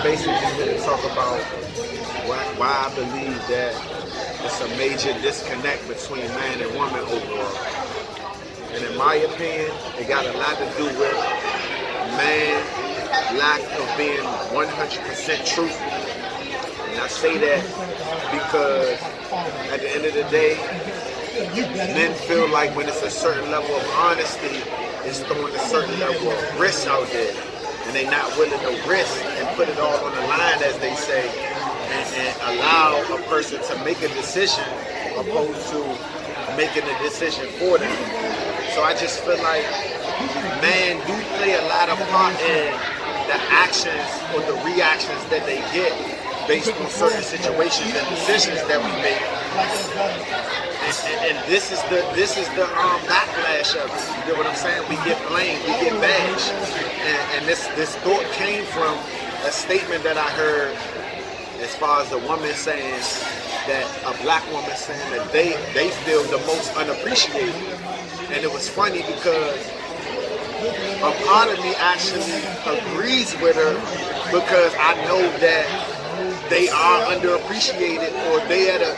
basically going to talk about why I believe that it's a major disconnect between man and woman overall. And in my opinion, it got a lot to do with man lack of being 100% truthful. And I say that because at the end of the day, men feel like when it's a certain level of honesty, it's throwing a certain level of risk out there. And they're not willing to risk and put it all on the line, as they say, and allow a person to make a decision opposed to making a decision for them. So I just feel like man do play a lot of part in the actions or the reactions that they get based on certain situations and decisions that we make. And this is the backlash of it. You get what I'm saying? We get blamed, we get bashed. And this thought came from a statement that I heard as far as a woman saying that a black woman saying that they feel the most unappreciated. And it was funny because a part of me actually agrees with her because I know that they are underappreciated, or they at a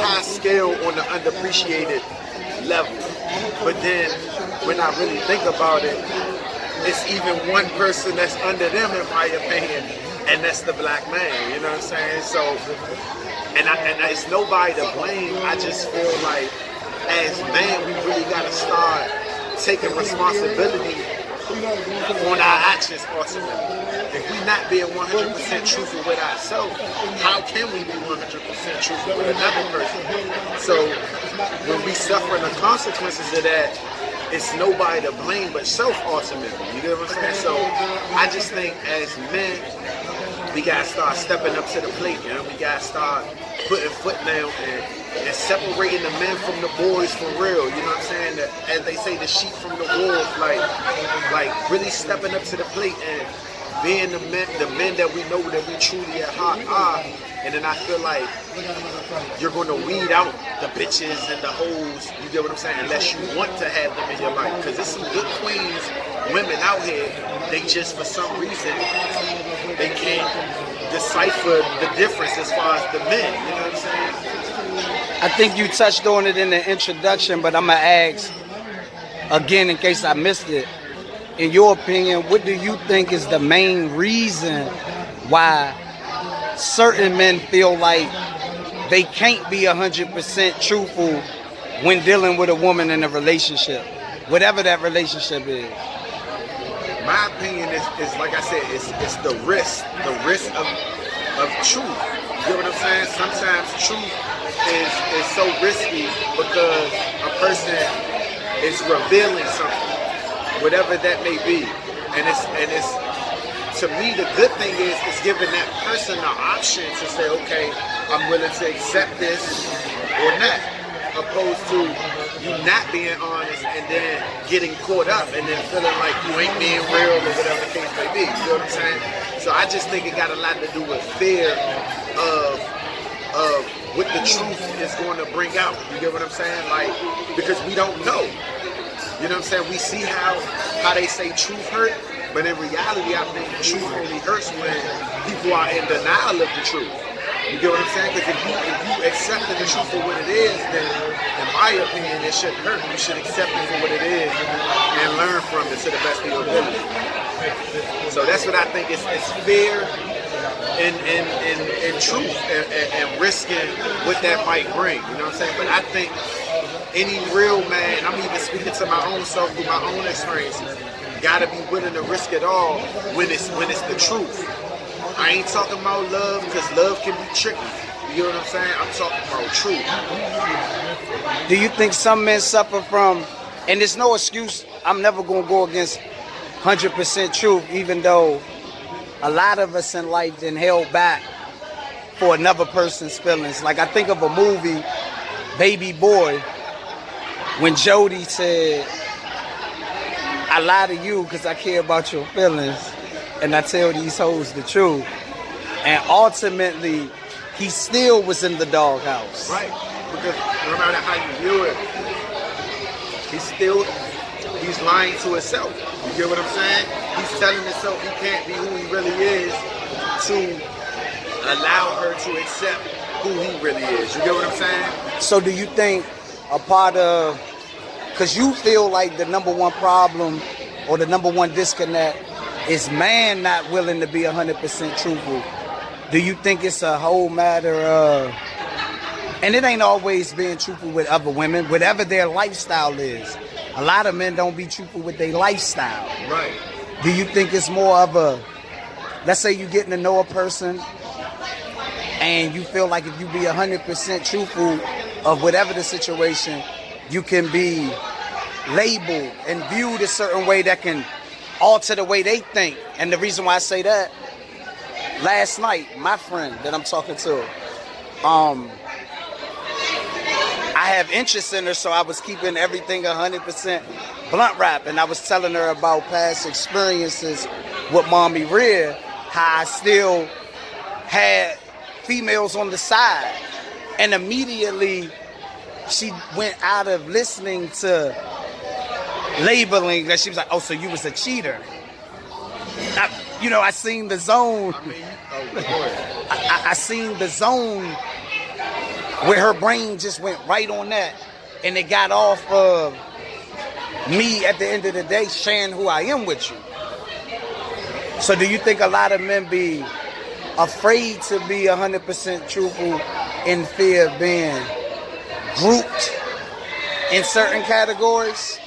high scale on the underappreciated level. But then when I really think about it, it's even one person that's under them in my opinion, and that's the black man, you know what I'm saying? So, and it's nobody to blame. I just feel like as men, we really gotta start taking responsibility on our actions ultimately. If we're not being 100% truthful with ourselves, how can we be 100% truthful with another person? So when we suffer the consequences of that, it's nobody to blame but self ultimately. You get what I'm saying? So I just think as men, we gotta start stepping up to the plate, you know? We gotta start putting foot down and separating the men from the boys for real, you know what I'm saying? As they say, the sheep from the wolves, like really stepping up to the plate and being the men that we know that we truly at heart are. And then I feel like you're going to weed out the bitches and the hoes, you get what I'm saying, unless you want to have them in your life. Because there's some good queens, women out here, they just for some reason, they can't decipher the difference as far as the men, you know what I'm saying? I think you touched on it in the introduction, but I'm going to ask again in case I missed it. In your opinion, what do you think is the main reason why certain men feel like they can't be 100% truthful when dealing with a woman in a relationship, whatever that relationship is? My opinion is like I said, it's the risk of truth. You know what I'm saying? Sometimes truth is so risky because a person is revealing something, whatever that may be, and it's to me the good thing is it's giving that person the option to say, okay, I'm willing to accept this or not, opposed to you not being honest and then getting caught up and then feeling like you ain't being real or whatever the case may be. You know what I'm saying? So I just think it got a lot to do with fear of what the truth is going to bring out. You get what I'm saying? Like, because we don't know. You know what I'm saying? We see how they say truth hurt, but in reality, I think truth only hurts when people are in denial of the truth. You get what I'm saying? Because if you accept the truth for what it is, then in my opinion, it shouldn't hurt. You should accept it for what it is and learn from it to the best of your ability. So that's what I think is fear and truth and risking what that might bring. You know what I'm saying? But I think any real man, I'm even speaking to my own self through my own experiences, gotta be willing to risk it all when it's the truth. I ain't talking about love, because love can be tricky. You know what I'm saying? I'm talking about truth. Do you think some men suffer from, and there's no excuse, I'm never gonna go against 100% truth, even though a lot of us in life then held back for another person's feelings. Like I think of a movie, Baby Boy, when Jody said, I lie to you because I care about your feelings, and I tell these hoes the truth. And ultimately, he still was in the doghouse. Right, because no matter how you view it, he he's lying to himself. You get what I'm saying? He's telling himself he can't be who he really is to allow her to accept who he really is. You get what I'm saying? So do you think a part of, because you feel like the number one problem or the number one disconnect is man not willing to be 100% truthful. Do you think it's a whole matter of, and it ain't always being truthful with other women, whatever their lifestyle is. A lot of men don't be truthful with their lifestyle. Right. Do you think it's more of a, let's say you're getting to know a person and you feel like if you be 100% truthful of whatever the situation, you can be labeled and viewed a certain way that can alter the way they think. And the reason why I say that, last night, my friend that I'm talking to, I have interest in her, so I was keeping everything 100% blunt rap, and I was telling her about past experiences with Mommy Rhea, how I still had females on the side, and immediately she went out of listening to labeling that. She was like, oh, so you was a cheater. I seen the zone. I seen the zone where her brain just went right on that, and it got off of me at the end of the day sharing who I am with you. So do you think a lot of men be afraid to be 100% truthful in fear of being grouped in certain categories?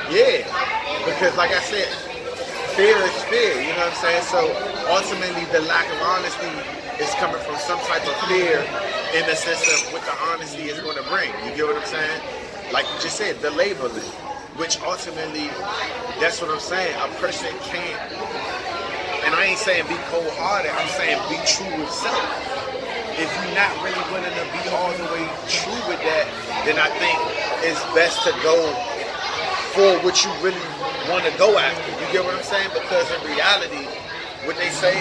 Yeah, because like I said, fear is fear, you know what I'm saying? So ultimately the lack of honesty is coming from some type of fear in the sense of what the honesty is going to bring. You get what I'm saying? Like you just said, the labeling, which ultimately, that's what I'm saying, a person can't, and I ain't saying be cold-hearted, I'm saying be true with self. If you're not really willing to be all the way true with that, then I think it's best to go for what you really want to go after. You get what I'm saying? Because in reality, what they say,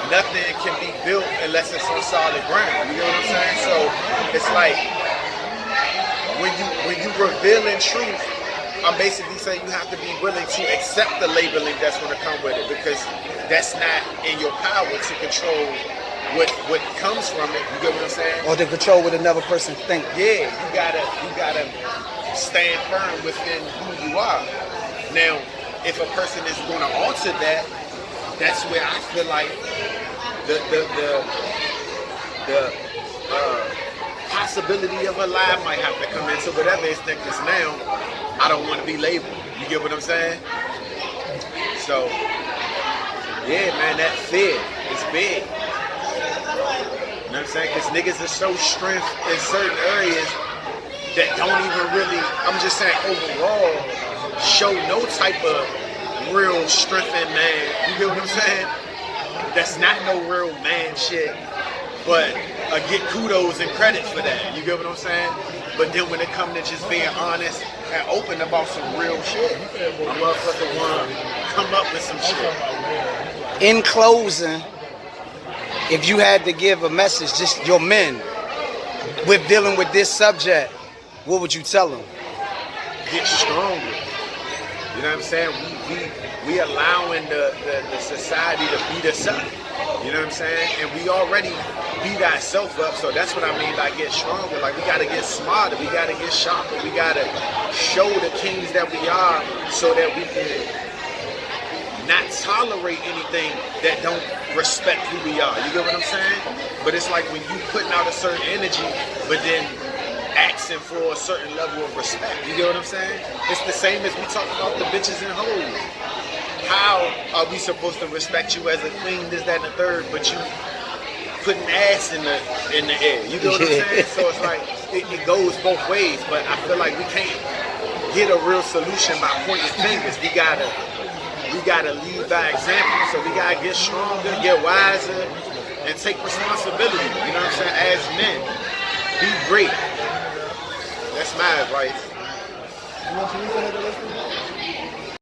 nothing can be built unless it's on solid ground. You know what I'm saying? So it's like when you revealing truth, I'm basically saying you have to be willing to accept the labeling that's going to come with it, because that's not in your power to control what comes from it. You get what I'm saying? Or to control what another person thinks. Yeah, you gotta stand firm within who you are. Now, if a person is going to alter that, that's where I feel like the possibility of a lie might have to come into whatever it's thinking. Because now, I don't want to be labeled. You get what I'm saying? So, yeah, man, that fear is big. You know what I'm saying? Because niggas are so strength in certain areas that don't even really, I'm just saying overall, show no type of real strength in man. You get what I'm saying? That's not no real man shit, but get kudos and credit for that. You get what I'm saying? But then when it comes to just being honest and open about some real shit, a motherfucker want to come up with some shit. In closing, if you had to give a message, just your men, with dealing with this subject, what would you tell them? Get stronger. You know what I'm saying? We allowing the society to beat us up. You know what I'm saying? And we already beat ourselves up, so that's what I mean by get stronger. Like, we gotta get smarter, we gotta get sharper, we gotta show the kings that we are so that we can not tolerate anything that don't respect who we are. You get what I'm saying? But it's like when you putting out a certain energy, but then asking for a certain level of respect. You get what I'm saying? It's the same as we talk about the bitches and hoes. How are we supposed to respect you as a queen, this, that, and the third, but you putting ass in the air? You get what I'm saying? So it's like, it goes both ways, but I feel like we can't get a real solution by pointing fingers. We gotta lead by example. So we gotta get stronger, get wiser, and take responsibility. You know what I'm saying? As men, be great. That's my advice.